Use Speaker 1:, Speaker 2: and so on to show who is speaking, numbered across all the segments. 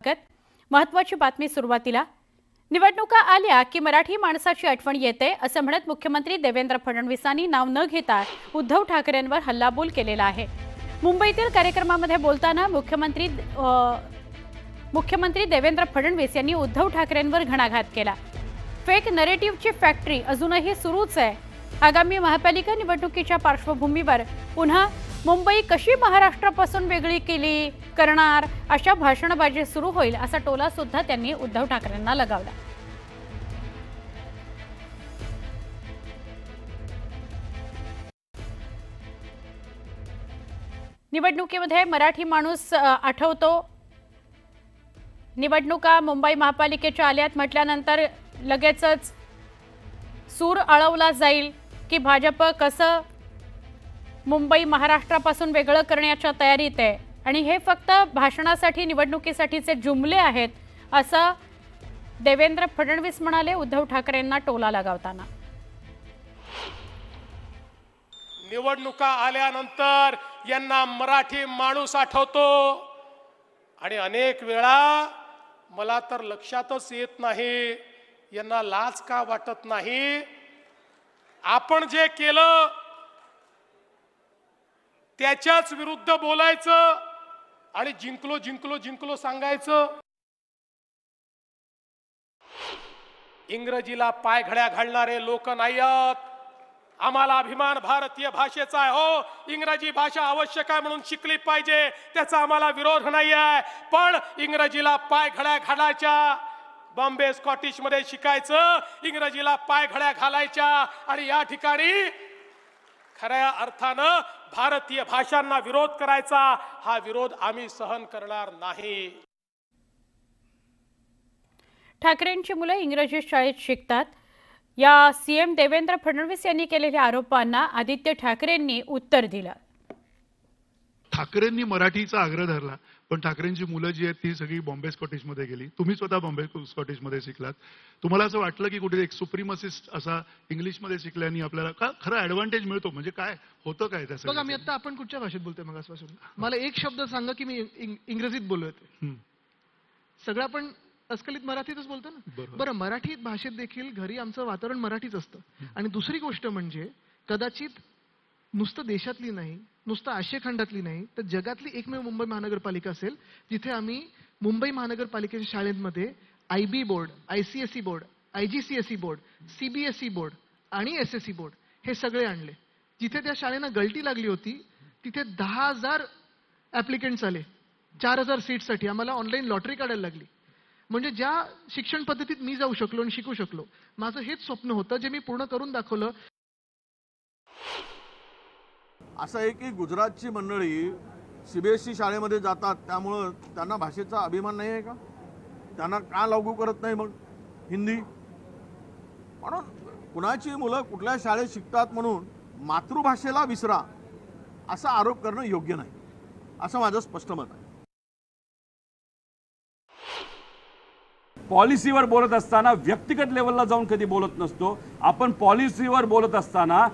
Speaker 1: महत्त्वाची बातमी सुरुवातीला। निवडणुका आल्या की मराठी माणसाची आठवण येते असं म्हणत मुख्यमंत्री देवेंद्र फडणवीसांनी नाव न घेता उद्धव ठाकरेंवर हल्लाबोल केलेला आहे। मुंबईतील कार्यक्रमामध्ये बोलताना मुख्यमंत्री देवेंद्र फडणवीस यांनी उद्धव ठाकरेंवर घणाघात केला। फेक नरेटिव्हची फॅक्टरी अजूनही सुरूच आहे। आगामी महापालिका निवडणुकीच्या पार्श्वभूमीवर पुन्हा मुंबई कशी महाराष्ट्रापासून वेगळी केली करणार अशा भाषणबाजी सुरू होईल असा टोला सुद्धा त्यांनी उद्धव ठाकरेंना लगावला। निवडणुकीमध्ये मराठी माणूस आठवतो। निवडणुका मुंबई महापालिकेच्या आल्यात म्हटल्यानंतर लगेचच सूर आळवला जाईल की भाजप कसं मुंबई महाराष्ट्रापासून वेगळं करण्याच्या तयारीत आहे आणि हे फक्त भाषणासाठी निवडणुकीसाठीचे जुमले आहेत असं देवेंद्र फडणवीस म्हणाले उद्धव ठाकरेंना टोला लगावताना।
Speaker 2: निवडणुका आल्यानंतर यांना मराठी माणूस आठवतो आणि अनेक वेळा मला तर लक्षातच येत नाही यांना लाज का वाटत नाही। आपण जे केलं त्याच्याच विरुद्ध बोलायचं आणि जिंकलो जिंकलो जिंकलो सांगायचं। इंग्रजीला पायघड्या घालणारे लोक नाही आहेत। आम्हाला अभिमान भारतीय भाषेचा आहे। हो, इंग्रजी भाषा आवश्यक आहे म्हणून शिकली पाहिजे, त्याचा आम्हाला विरोध नाही आहे, पण इंग्रजीला पायघड्या घालायच्या, बॉम्बे स्कॉटिश मध्ये शिकायचं, इंग्रजीला पायघड्या घालायच्या आणि या ठिकाणी खऱ्या अर्थानं भारतीय भाषांना विरोध करायचा, हा विरोध आम्ही सहन करणार नाही।
Speaker 1: ठाकरेंची मुलं इंग्रजी शाळेत शिकतात या सीएम देवेंद्र फडणवीस यांनी केलेल्या आरोपांना आदित्य ठाकरेंनी उत्तर दिलं।
Speaker 3: ठाकरेंनी मराठीचा आग्रह धरला, पण ठाकरेंची मुलं जी आहेत ती सगळी बॉम्बे स्कॉटिश मध्ये गेली। तुम्ही स्वतः बॉम्बे स्कॉटिश मध्ये शिकलात। तुम्हाला असं वाटलं की कुठे एक सुप्रीमसिस्ट असा इंग्लिश मध्ये शिकल्याने आपल्याला का खरं ऍडव्हान्टेज मिळतो? म्हणजे काय होतं काय त्याचं?
Speaker 4: बघा, मी आता आपण कुठच्या भाषेत बोलतोय मगासपासून? मला एक शब्द सांगा की मी इंग्रजीत बोलतोय। सगळं आपण अस्खलित मराठीतच बोलतो ना। बरं, मराठी भाषेत देखील घरी आमचं वातावरण मराठीच असतं। आणि दुसरी गोष्ट म्हणजे कदाचित नुसतं देशातली नाही, नुसतं आशिया खंडातली नाही, तर जगातली एकमेव मुंबई महानगरपालिका असेल जिथे आम्ही मुंबई महानगरपालिकेच्या शाळेमध्ये IB board, ICSE board, IGCSE board, CBSE board आणि SSE बोर्ड हे सगळे आणले। जिथे त्या शाळेला गळती लागली होती तिथे 10,000 ऍप्लिकेंट्स आले 4,000 सीटसाठी। आम्हाला ऑनलाईन लॉटरी काढायला लागली। म्हणजे ज्या शिक्षण पद्धतीत मी जाऊ शकलो आणि शिकू शकलो, माझं हेच स्वप्न होतं जे मी पूर्ण करून दाखवलं।
Speaker 5: असं आहे की गुजरातची मंडळी CBSE शाळेमध्ये जातात, त्यामुळं त्यांना भाषेचा अभिमान नाही आहे का? त्यांना का लागू करत नाही मग हिंदी? म्हणून कुणाची मुलं कुठल्या शाळेत शिकतात म्हणून मातृभाषेला विसरा असा आरोप करणं योग्य नाही, असं माझं स्पष्ट मत आहे।
Speaker 6: पॉलिसीवर बोलत असताना व्यक्तिगत लेवलला जाऊन कधी बोलत नसतो आपण। पॉलिसीवर बोलत असताना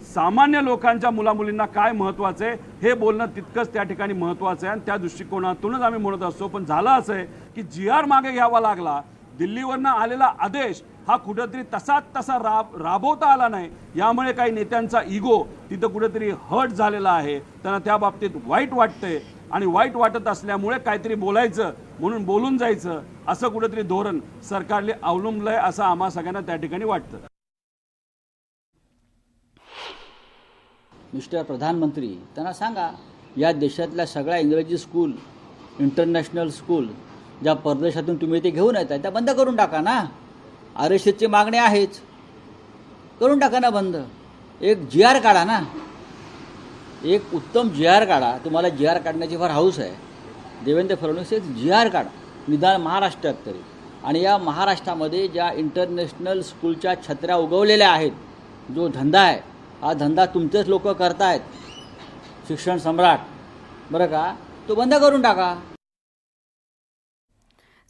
Speaker 6: सामान्य लोकांच्या मुलामुलींना काय महत्त्वाचं आहे हे बोलणं तितकंच त्या ठिकाणी महत्त्वाचं आहे आणि त्या दृष्टिकोनातूनच आम्ही म्हणत असतो। पण झालं असं आहे की GR मागे घ्यावा लागला। दिल्लीवरनं आलेला आदेश हा कुठेतरी तसा राबवता आला नाही, यामुळे काही नेत्यांचा इगो तिथं कुठेतरी हर्ट झालेला आहे। त्यांना त्या बाबतीत वाईट वाटतंय आणि वाईट वाटत असल्यामुळे काहीतरी बोलायचं म्हणून बोलून जायचं असं कुठेतरी धोरण सरकारने अवलंबलंय असं आम्हा सगळ्यांना त्या ठिकाणी वाटतं।
Speaker 7: मिस्टर प्रधानमंत्री, त्यांना सांगा या देशातल्या सगळ्या इंग्रजी स्कूल, इंटरनॅशनल स्कूल ज्या परदेशातून तुम्ही ते घेऊन येताय त्या बंद करून टाका ना। RSSची मागणी आहेच, करून टाका ना बंद। एक GR काढा ना, एक उत्तम GR काढा। तुम्हाला GR काढण्याची फार हौस आहे। देवेंद्र फडणवीस एक GR काढा निदान महाराष्ट्रात तरी। आणि या महाराष्ट्रामध्ये ज्या इंटरनॅशनल स्कूलच्या छत्र्या उगवलेल्या आहेत, जो धंदा आहे हा धंदा तुमचेच लोक करतायत, शिक्षण सम्राट, बरं का, तो बंद करून टाका।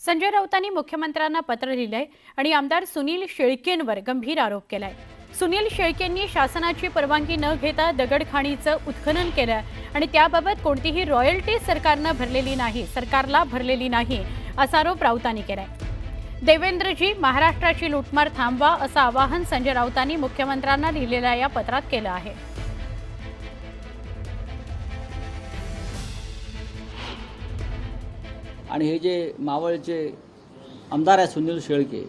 Speaker 1: संजय राऊतांनी मुख्यमंत्र्यांना पत्र लिहिलंय आणि आमदार सुनील शेळकेंवर गंभीर आरोप केलाय। सुनील शेळकेंनी शासनाची परवानगी न घेता दगडखाणीचं उत्खनन केलं आणि त्याबाबत कोणतीही रॉयल्टी सरकारला भरलेली नाही असा आरोप राऊतांनी केलाय. देवेंद्रजी, महाराष्ट्राची लूटमार थांबवा असं आवाहन संजय राऊतांनी मुख्यमंत्र्यांना लिहिलेल्या या पत्रात केलं आहे.
Speaker 7: आणि हे जे मावळचे आमदार आहे सुनील शेळके,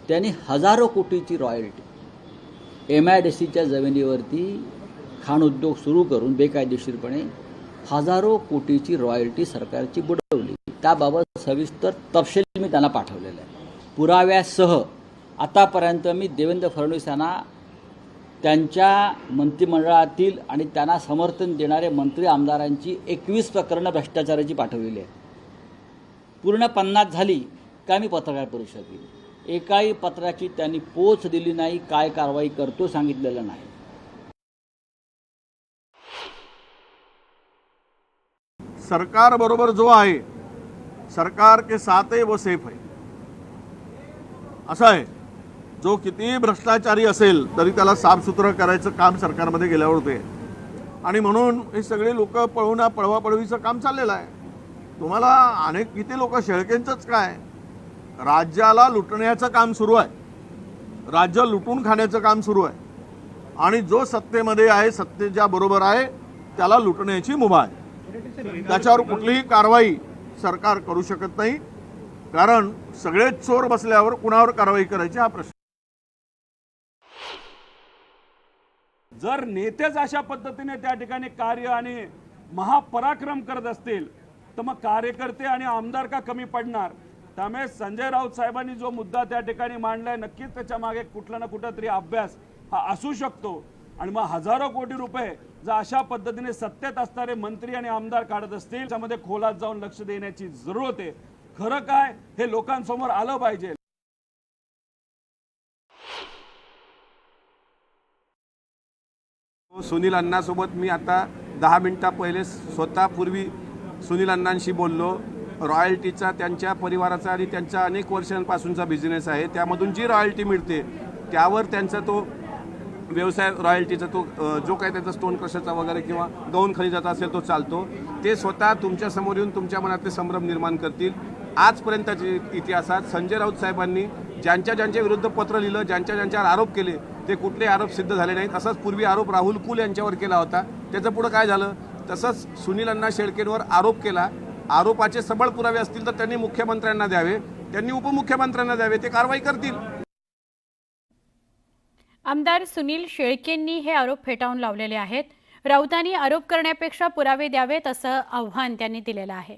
Speaker 7: त्यांनी हजारो कोटीची रॉयल्टी MIDCच्या जमिनीवरती खाण उद्योग सुरू करून बेकायदेशीरपणे हजारो कोटीची रॉयल्टी सरकारची बुडवली. त्याबाबत सविस्तर तपशील मी त्यांना पाठवलेला आहे. पुराव्यासह आतापर्यंत मी देवेंद्र फडणवीस यांना त्यांच्या मंत्रिमंडळातील आणि त्यांना समर्थन देणारे मंत्री आमदारांची 21 प्रकरणं भ्रष्टाचाराची पाठवलेली आहेत. पूर्ण 50 झाली का मी पत्रकार परिषद केली. एकाही पत्राची त्यांनी पोच दिली नाही, काय कारवाई करतो सांगितलेलं नाही.
Speaker 5: सरकार बरोबर जो आहे, सरकार के साथ है वो सेफ है, असं आहे. जो कितीही भ्रष्टाचारी असेल तरी त्याला साफसुथरं करायचं काम सरकारमध्ये गेल्यावर होते. आणि म्हणून हे सगळे लोक पळवापळवीचं काम चाललेलं आहे. तुम्हाला अनेक किती लोक, शेळकेंचंच काय, राज्याला लुटण्याचं काम सुरू आहे, राज्य लुटून खाण्याचं काम सुरू आहे. आणि जो सत्तेमध्ये आहे, सत्तेच्या बरोबर आहे, त्याला लुटण्याची मुभा आहे. त्याच्यावर कुठलीही कारवाई सरकार करू शकत नाही, कारण सगळेच चोर बसल्यावर कुणावर कारवाई करायची हा प्रश्न.
Speaker 6: जर नेतेच अशा पद्धतीने त्या ठिकाणी कार्य आणि महापराक्रम करत असतील तर मग कार्यकर्ते आणि आमदार का कमी पडणार. त्यामुळे संजय राऊत साहेबांनी जो मुद्दा त्या ठिकाणी मांडलाय, नक्कीच त्याच्या मागे कुठला ना कुठला तरी अभ्यास हा असू शकतो. आणि मग हजारो कोटी रुपये जर अशा पद्धतीने सत्तेत असणारे मंत्री आणि आमदार काढत असतील, त्यामध्ये खोलात जाऊन लक्ष देण्याची जरूरत आहे. खरं काय हे लोकांसमोर आलं पाहिजे.
Speaker 8: सुनील अण्णासोबत मी आता 10 मिनिटा पहिले स्वतः पूर्वी सुनील अण्णांशी बोललो. रॉयल्टीचा त्यांच्या परिवाराचा आणि त्यांच्या अनेक वर्षांपासूनचा बिझनेस आहे. त्यामधून जी रॉयल्टी मिळते त्यावर त्यांचा तो व्यवसाय, रॉयल्टीचा तो जो काही त्यांचा स्टोन क्रशरचा वगैरे किंवा गौण खनिजाचा असेल तो चालतो. ते स्वतः तुमच्या समोर येऊन तुमच्या मनातले संभ्रम निर्माण करतील. आजपर्यंतच्या इतिहासात संजय राऊत साहेबांनी ज्यांच्या विरुद्ध पत्र लिहिलं, ज्यांच्यावर आरोप केले, ते कुठले आरोप सिद्ध झाले नाहीत. असाच पूर्वी आरोप राहुल कुल यांच्यावर केला होता. त्याचं पुढं काय झालं? तसंच सुनील अण्णा शेळकेंवर आरोप केला. आरोपाचे सबळ पुरावे असतील तर त्यांनी मुख्यमंत्र्यांना द्यावे, त्यांनी उपमुख्यमंत्र्यांना द्यावे, ते कारवाई करतील.
Speaker 1: आमदार सुनील शेळकेंनी हे आरोप फेटाळून लावलेले आहेत. राऊतांनी आरोप करण्यापेक्षा पुरावे द्यावेत असं आव्हान त्यांनी दिलेलं आहे.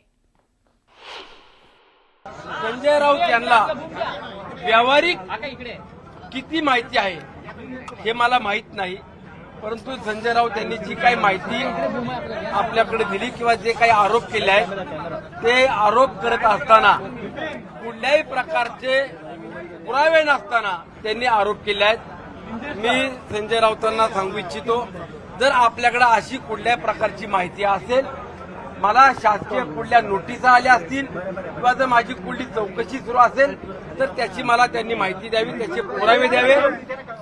Speaker 9: संजय राऊत यांना व्यावहारिक किती माहिती आहे हे मला माहीत नाही, परंतु संजय राऊत यांनी जी काही माहिती आपल्याकडे दिली किंवा जे काही आरोप केले आहेत ते आरोप करत असताना कुठल्याही प्रकारचे पुरावे नसताना त्यांनी आरोप केले आहेत. मी संजय राऊतांना सांगू इच्छितो, जर आपल्याकडे अशी कुठल्याही प्रकारची माहिती असेल, मला शासकीय कुठल्या नोटिसा आल्या असतील किंवा जर माझी कुठली चौकशी सुरू असेल तर त्याची मला त्यांनी माहिती द्यावी, त्याचे पुरावे द्यावे.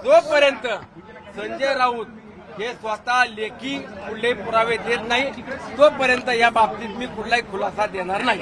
Speaker 9: जोपर्यंत संजय राऊत हे स्वतः लेखी कुठले पुरावे देत नाही तोपर्यंत या बाबतीत मी कुठलाही खुलासा देणार नाही.